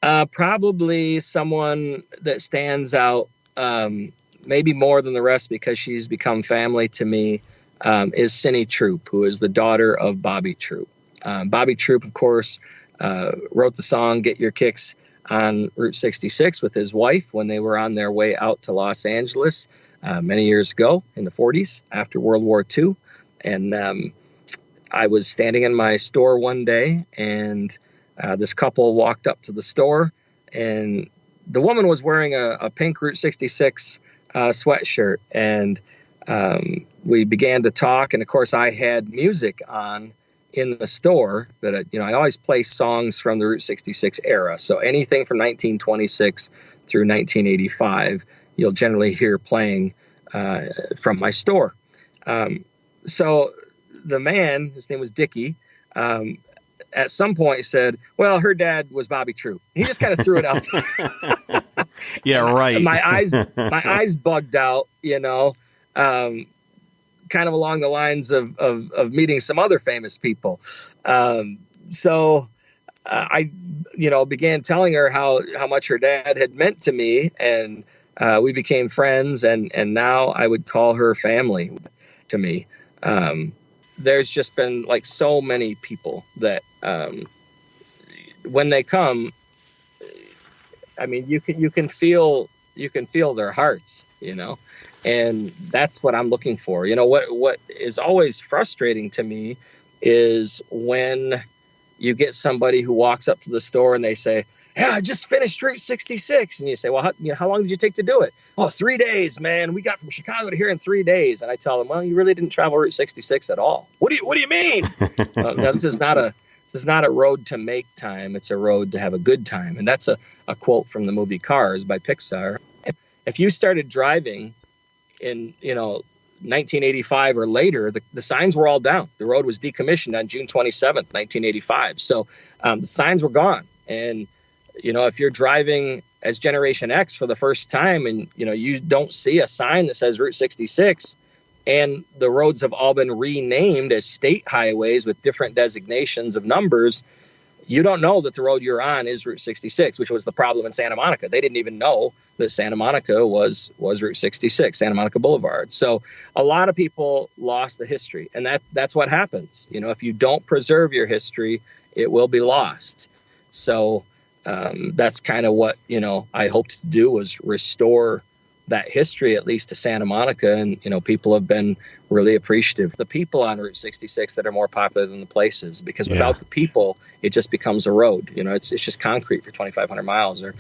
Probably someone that stands out, maybe more than the rest because she's become family to me, is Cindy Troop, who is the daughter of Bobby Troop. Bobby Troop, of course, wrote the song Get Your Kicks on Route 66 with his wife when they were on their way out to Los Angeles many years ago in the 40s after World War II. And I was standing in my store one day, and this couple walked up to the store, and the woman was wearing a pink Route 66 sweatshirt. And we began to talk, and of course I had music on in the store, but I always play songs from the Route 66 era. So anything from 1926 through 1985, you'll generally hear playing from my store. So the man, his name was Dickie, at some point said, well, her dad was Bobby Troop. He just kind of threw it out there. Yeah, right. My eyes bugged out, kind of along the lines of meeting some other famous people. So I began telling her how much her dad had meant to me, and we became friends, and now I would call her family to me. There's just been like so many people that when they come, I mean, you can feel their hearts, and that's what I'm looking for. What is always frustrating to me is when you get somebody who walks up to the store and they say, yeah, I just finished Route 66. And you say, well, how long did you take to do it? Oh, 3 days, man. We got from Chicago to here in 3 days. And I tell them, well, you really didn't travel Route 66 at all. What do you mean? No, this is not a road to make time. It's a road to have a good time. And that's a quote from the movie Cars by Pixar. If you started driving in, 1985 or later, the signs were all down. The road was decommissioned on June 27th, 1985. So the signs were gone. And, if you're driving as Generation X for the first time and, you don't see a sign that says Route 66, and the roads have all been renamed as state highways with different designations of numbers, you don't know that the road you're on is Route 66, which was the problem in Santa Monica. They didn't even know that Santa Monica was Route 66, Santa Monica Boulevard. So a lot of people lost the history, and that's what happens. If you don't preserve your history, it will be lost. So that's kind of what, I hoped to do, was restore that history, at least to Santa Monica. And, people have been really appreciative. The people on Route 66 that are more popular than the places, because without the people, it just becomes a road. It's just concrete for 2,500 miles, or,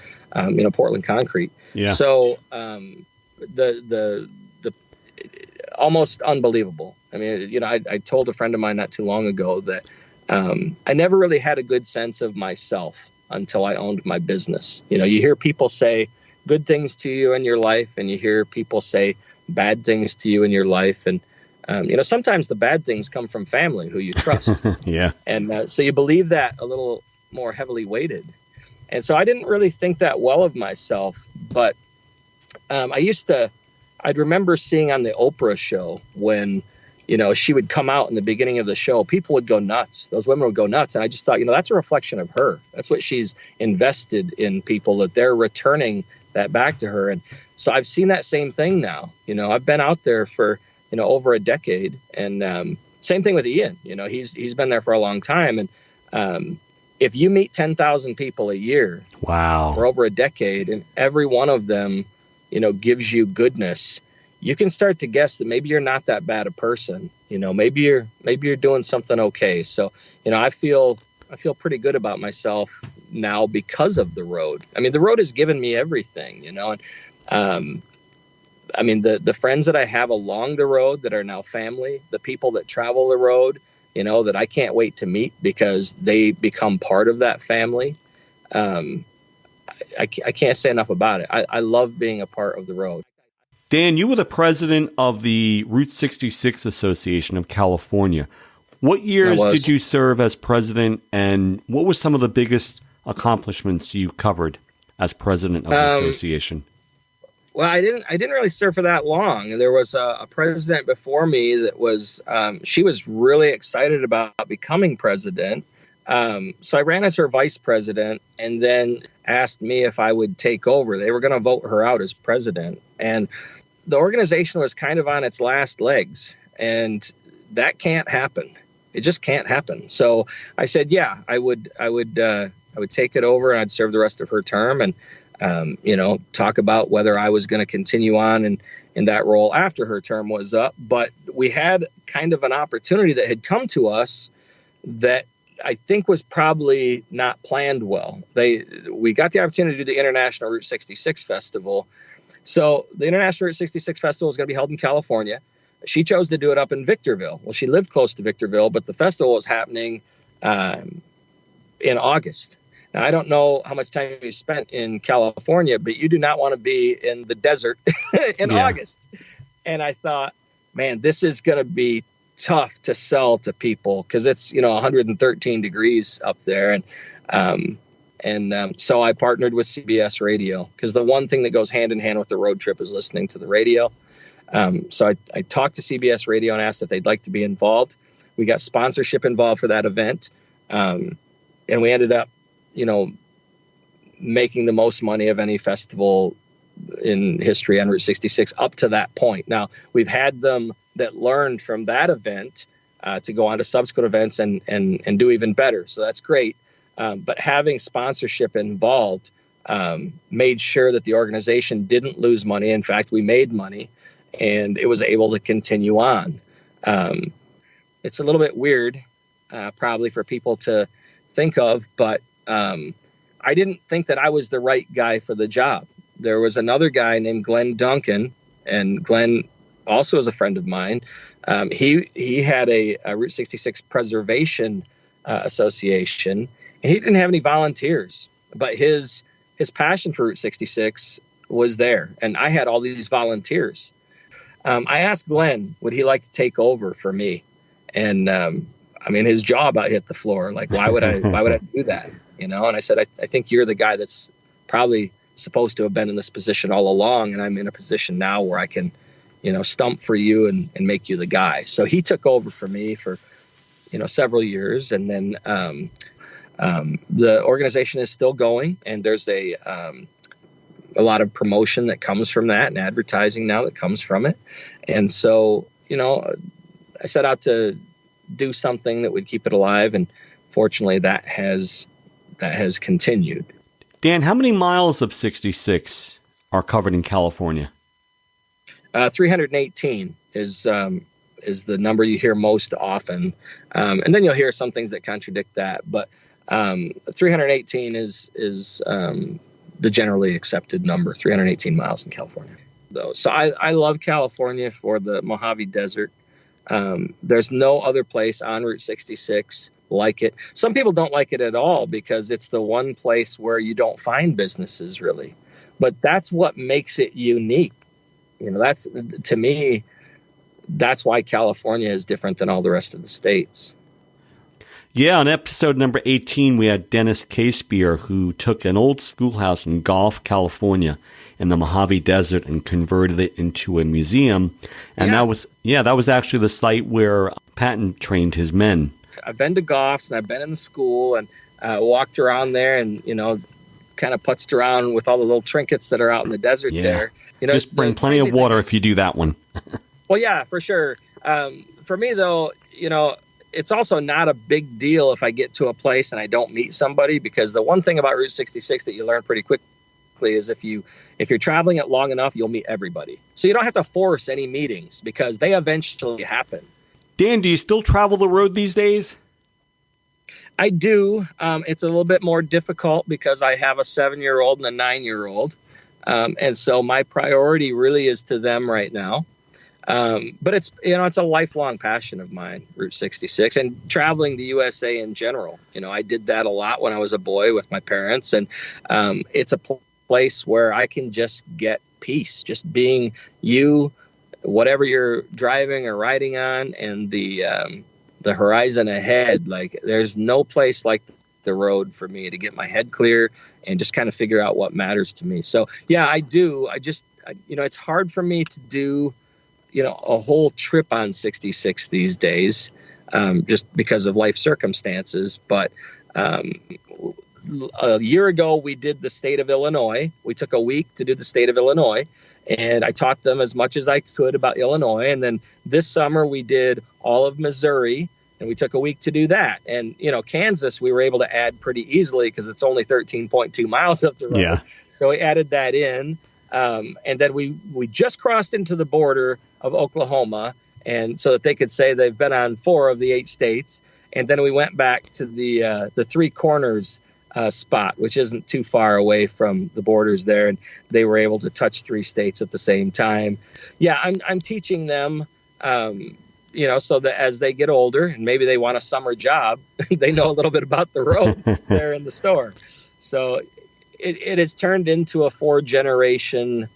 Portland concrete. Yeah. So the almost unbelievable. I mean, I told a friend of mine not too long ago that I never really had a good sense of myself until I owned my business. You hear people say good things to you in your life, and you hear people say bad things to you in your life. And, sometimes the bad things come from family who you trust. Yeah. And so you believe that a little more heavily weighted. And so I didn't really think that well of myself. But I'd remember seeing on the Oprah show when, she would come out in the beginning of the show, people would go nuts. Those women would go nuts. And I just thought, that's a reflection of her. That's what she's invested in people, that they're returning that back to her. And so I've seen that same thing now. I've been out there for, over a decade. And same thing with Ian. He's been there for a long time. And if you meet 10,000 people a year, wow, for over a decade, and every one of them, gives you goodness, you can start to guess that maybe you're not that bad a person. Maybe you're doing something okay. So, I feel feel pretty good about myself now because of the road. I mean, the road has given me everything, and I mean, the friends that I have along the road that are now family, the people that travel the road, that I can't wait to meet because they become part of that family. I can't say enough about it. I love being a part of the road. Dan, you were the president of the Route 66 Association of California. What years did you serve as president, and what were some of the biggest accomplishments you covered as president of the association? Well, I didn't really serve for that long. There was a president before me that was, she was really excited about becoming president. So I ran as her vice president and then asked me if I would take over. They were going to vote her out as president. And the organization was kind of on its last legs, and that can't happen. It just can't happen. So I said, yeah, I would take it over, and I'd serve the rest of her term, and talk about whether I was going to continue on in that role after her term was up. But we had kind of an opportunity that had come to us that I think was probably not planned well. We got the opportunity to do the International Route 66 Festival. So the International Route 66 Festival is going to be held in California. She chose to do it up in Victorville. Well, she lived close to Victorville, but the festival was happening in August. Now, I don't know how much time you spent in California, but you do not want to be in the desert in August. And I thought, man, this is going to be tough to sell to people because it's 113 degrees up there, and so I partnered with CBS Radio, because the one thing that goes hand in hand with the road trip is listening to the radio. So I talked to CBS Radio and asked if they'd like to be involved. We got sponsorship involved for that event, and we ended up making the most money of any festival in history on Route 66 up to that point. Now, we've had them that learned from that event to go on to subsequent events and do even better. So that's great. But having sponsorship involved made sure that the organization didn't lose money. In fact, we made money, and it was able to continue on. It's a little bit weird, probably for people to think of, but I didn't think that I was the right guy for the job. There was another guy named Glenn Duncan, and Glenn also is a friend of mine. He had a Route 66 Preservation Association, and he didn't have any volunteers, but his passion for Route 66 was there, and I had all these volunteers. I asked Glenn, would he like to take over for me? And his jaw about hit the floor. Like, why would I do that? And I said, I think you're the guy that's probably supposed to have been in this position all along, and I'm in a position now where I can, stump for you and make you the guy. So he took over for me for, several years, and then the organization is still going, and there's a lot of promotion that comes from that, and advertising now that comes from it. And so, I set out to do something that would keep it alive, and fortunately that has continued. Dan, how many miles of 66 are covered in California? 318 is the number you hear most often, and then you'll hear some things that contradict that. But 318 is the generally accepted number. 318 miles in California, though. So I love California for the Mojave Desert. There's no other place on Route 66 like it. Some people don't like it at all because it's the one place where you don't find businesses really, but that's what makes it unique. That's, to me, that's why California is different than all the rest of the states. Yeah, on episode number 18, we had Dennis Casebeer, who took an old schoolhouse in Gulf, California, in the Mojave Desert and converted it into a museum. And that was actually the site where Patton trained his men. I've been to Goff's, and I've been in the school, and walked around there, and kind of putzed around with all the little trinkets that are out in the desert there. Just bring plenty of water if you do that one. Well, yeah, for sure. For me, though, it's also not a big deal if I get to a place and I don't meet somebody, because the one thing about Route 66 that you learn pretty quickly is if you're traveling it long enough, you'll meet everybody. So you don't have to force any meetings because they eventually happen. Dan, do you still travel the road these days? I do. It's a little bit more difficult because I have a 7-year-old and a 9-year-old. And so my priority really is to them right now. But it's a lifelong passion of mine, Route 66, and traveling the USA in general. I did that a lot when I was a boy with my parents, and it's a place where I can just get peace, just being you, whatever you're driving or riding on, and the horizon ahead. Like, there's no place like the road for me to get my head clear and just kind of figure out what matters to me. So yeah, I do. It's hard for me to do a whole trip on 66 these days, just because of life circumstances. But a year ago, we did the state of Illinois. We took a week to do the state of Illinois, and I taught them as much as I could about Illinois. And then this summer, we did all of Missouri, and we took a week to do that. And, Kansas, we were able to add pretty easily because it's only 13.2 miles up the road. Yeah. So we added that in. And then we just crossed into the border of Oklahoma, and so that they could say they've been on 4 of the 8 states. And then we went back to the Three Corners spot, which isn't too far away from the borders there, and they were able to touch 3 states at the same time. Yeah, I'm teaching them, so that as they get older and maybe they want a summer job, they know a little bit about the road there in the store. So it has turned into a 4-generation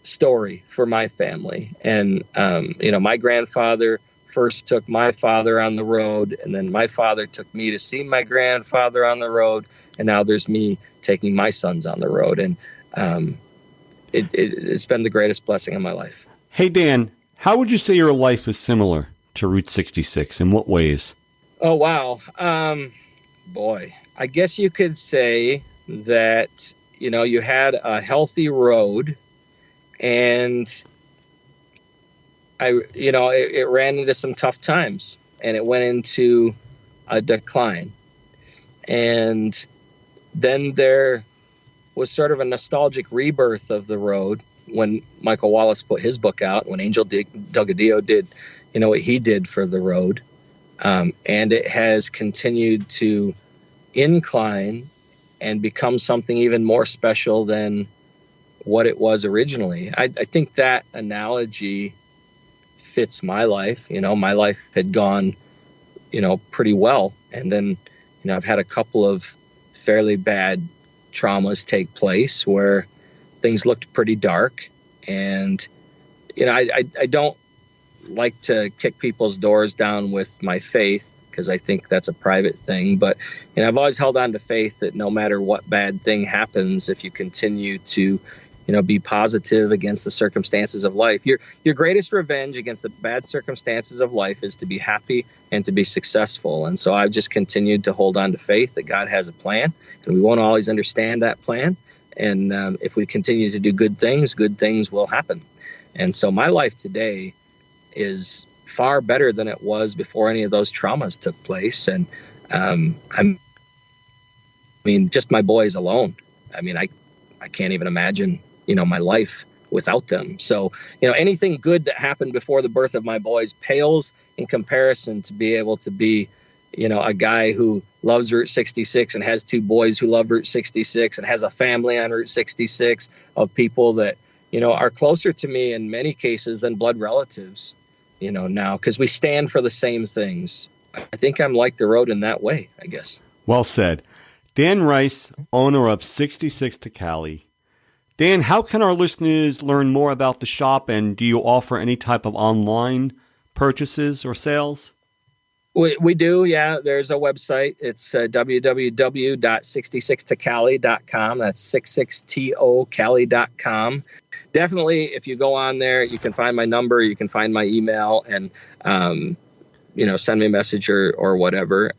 story for my family. And, my grandfather first took my father on the road, and then my father took me to see my grandfather on the road. And now there's me taking my sons on the road. And it's been the greatest blessing in my life. Hey, Dan, how would you say your life is similar to Route 66? In what ways? Oh, wow. Boy, I guess you could say that, you had a healthy road, and it ran into some tough times, and it went into a decline. And then there was sort of a nostalgic rebirth of the road when Michael Wallace put his book out, when Angel Delgadillo did, what he did for the road. And it has continued to incline and become something even more special than what it was originally. I think that analogy fits my life. My life had gone, pretty well. And then, I've had a couple of fairly bad traumas take place where things looked pretty dark. And, I don't like to kick people's doors down with my faith, because I think that's a private thing. But I've always held on to faith that no matter what bad thing happens, if you continue to, be positive against the circumstances of life, your greatest revenge against the bad circumstances of life is to be happy and to be successful. And so I've just continued to hold on to faith that God has a plan, and we won't always understand that plan. And if we continue to do good things will happen. And so my life today is far better than it was before any of those traumas took place. And just my boys alone. I can't even imagine, my life without them. So, anything good that happened before the birth of my boys pales in comparison to be able to be, a guy who loves Route 66 and has 2 boys who love Route 66 and has a family on Route 66 of people that, are closer to me in many cases than blood relatives, now, because we stand for the same things. I think I'm like the road in that way, I guess. Well said. Dan Rice, owner of 66 to Cali. Dan, how can our listeners learn more about the shop, and do you offer any type of online purchases or sales? We do, yeah. There's a website. It's www.66tocali.com. That's 66tocali.com. Definitely, if you go on there, you can find my number, you can find my email, and send me a message or whatever.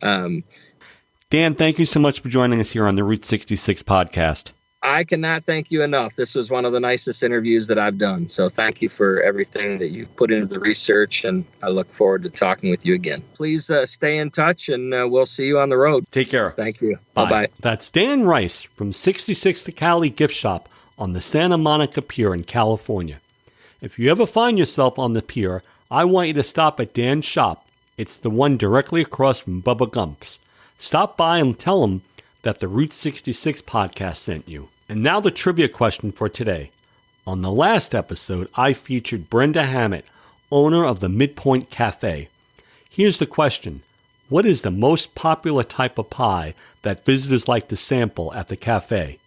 Dan, thank you so much for joining us here on the Route 66 podcast. I cannot thank you enough. This was one of the nicest interviews that I've done. So thank you for everything that you put into the research, and I look forward to talking with you again. Please stay in touch, and we'll see you on the road. Take care. Thank you. Bye-bye. That's Dan Rice from 66 to Cali Gift Shop on the Santa Monica Pier in California. If you ever find yourself on the pier, I want you to stop at Dan's shop. It's the one directly across from Bubba Gump's. Stop by and tell them that the Route 66 podcast sent you. And now the trivia question for today. On the last episode, I featured Brenda Hammett, owner of the MidPoint Cafe. Here's the question. What is the most popular type of pie that visitors like to sample at the cafe?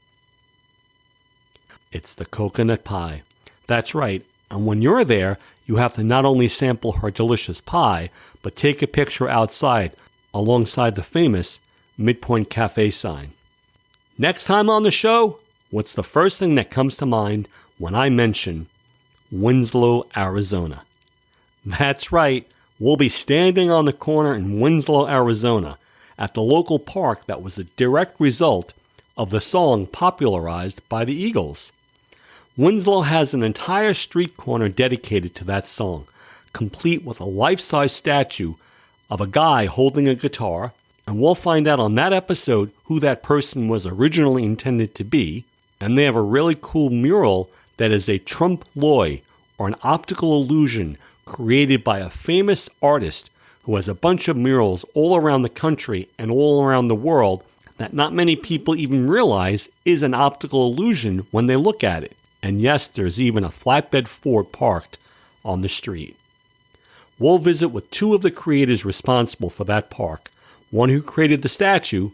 It's the coconut pie. That's right. And when you're there, you have to not only sample her delicious pie, but take a picture outside alongside the famous MidPoint Cafe sign. Next time on the show, what's the first thing that comes to mind when I mention Winslow, Arizona? That's right. We'll be standing on the corner in Winslow, Arizona, at the local park that was the direct result of the song popularized by the Eagles. Winslow has an entire street corner dedicated to that song, complete with a life-size statue of a guy holding a guitar, and we'll find out on that episode who that person was originally intended to be, and they have a really cool mural that is a trompe l'oeil, or an optical illusion created by a famous artist who has a bunch of murals all around the country and all around the world that not many people even realize is an optical illusion when they look at it. And yes, there's even a flatbed Ford parked on the street. We'll visit with two of the creators responsible for that park, one who created the statue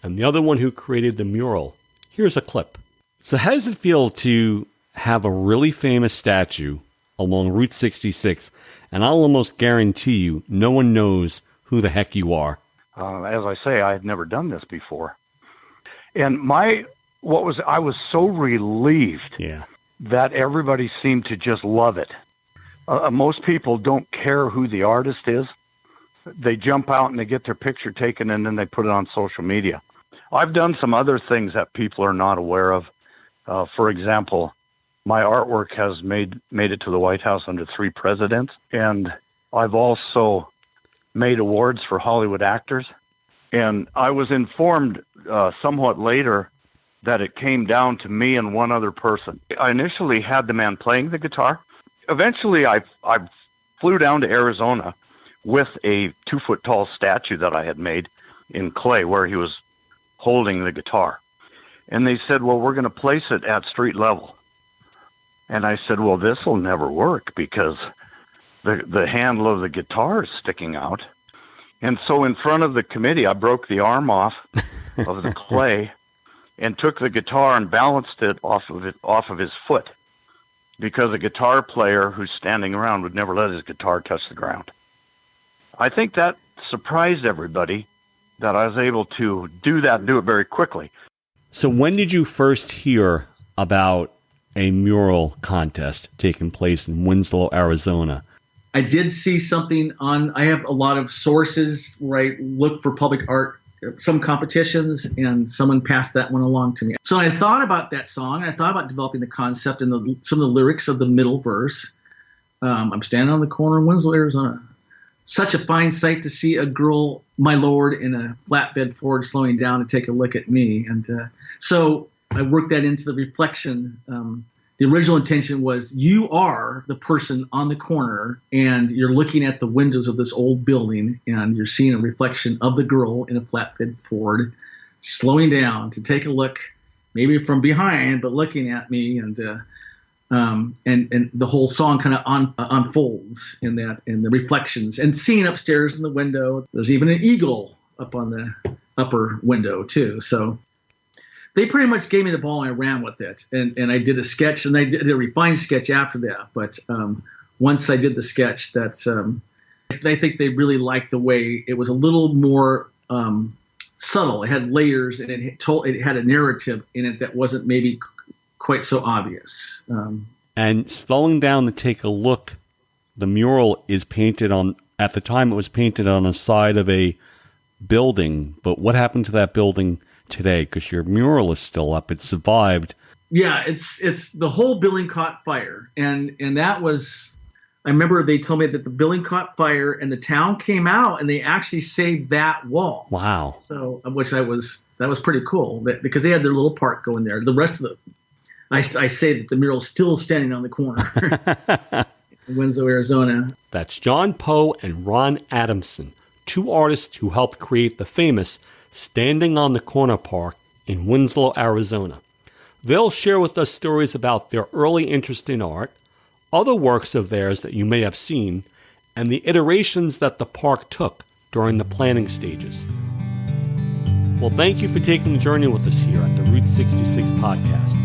and the other one who created the mural. Here's a clip. So how does it feel to have a really famous statue along Route 66, and I'll almost guarantee you no one knows who the heck you are? As I say, I had never done this before. And I was so relieved that everybody seemed to just love it. Most people don't care who the artist is. They jump out and they get their picture taken and then they put it on social media. I've done some other things that people are not aware of. For example, my artwork has made it to the White House under 3 presidents. And I've also made awards for Hollywood actors. And I was informed somewhat later that it came down to me and one other person. I initially had the man playing the guitar. Eventually, I flew down to Arizona with a 2-foot-tall statue that I had made in clay where he was holding the guitar. And they said, well, we're going to place it at street level. And I said, well, this will never work because the handle of the guitar is sticking out. And so in front of the committee, I broke the arm off of the clay and took the guitar and balanced it off of his foot, because a guitar player who's standing around would never let his guitar touch the ground. I think that surprised everybody that I was able to do that and do it very quickly. So when did you first hear about a mural contest taking place in Winslow, Arizona? I did see something I have a lot of sources where I look for public art, some competitions, and someone passed that one along to me. So I thought about that song. I thought about developing the concept and some of the lyrics of the middle verse. I'm standing on the corner in Winslow, Arizona. Such a fine sight to see a girl, my lord, in a flatbed Ford slowing down to take a look at me. And so I worked that into the reflection. The original intention was you are the person on the corner and you're looking at the windows of this old building and you're seeing a reflection of the girl in a flatbed Ford slowing down to take a look, maybe from behind, but looking at me. And the whole song kind of unfolds in the reflections and seeing upstairs in the window. There's even an eagle up on the upper window too. So they pretty much gave me the ball and I ran with it. And I did a sketch, and I did a refined sketch after that. But once I did the sketch, I think they really liked the way it was a little more subtle. It had layers, and it had a narrative in it that wasn't maybe quite so obvious. And slowing down to take a look, the mural is painted on, at the time it was painted on the side of a building. But what happened to that building today? Because your mural is still up. It survived. Yeah, it's the whole building caught fire. And that was, I remember they told me that the building caught fire and the town came out and they actually saved that wall. Wow. So, that was pretty cool because they had their little park going there. The rest of I say that the mural's still standing on the corner in Winslow, Arizona. That's Jon Poe and Ron Adamson, two artists who helped create the famous Standing on the Corner Park in Winslow, Arizona. They'll share with us stories about their early interest in art, other works of theirs that you may have seen, and the iterations that the park took during the planning stages. Well, thank you for taking the journey with us here at the Route 66 podcast.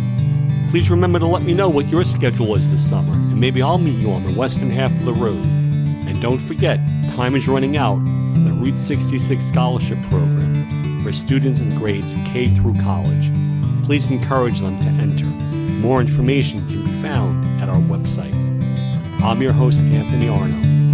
Please remember to let me know what your schedule is this summer, and maybe I'll meet you on the western half of the road. And don't forget, time is running out for the Route 66 Scholarship Program for students in grades K through college. Please encourage them to enter. More information can be found at our website. I'm your host, Anthony Arno.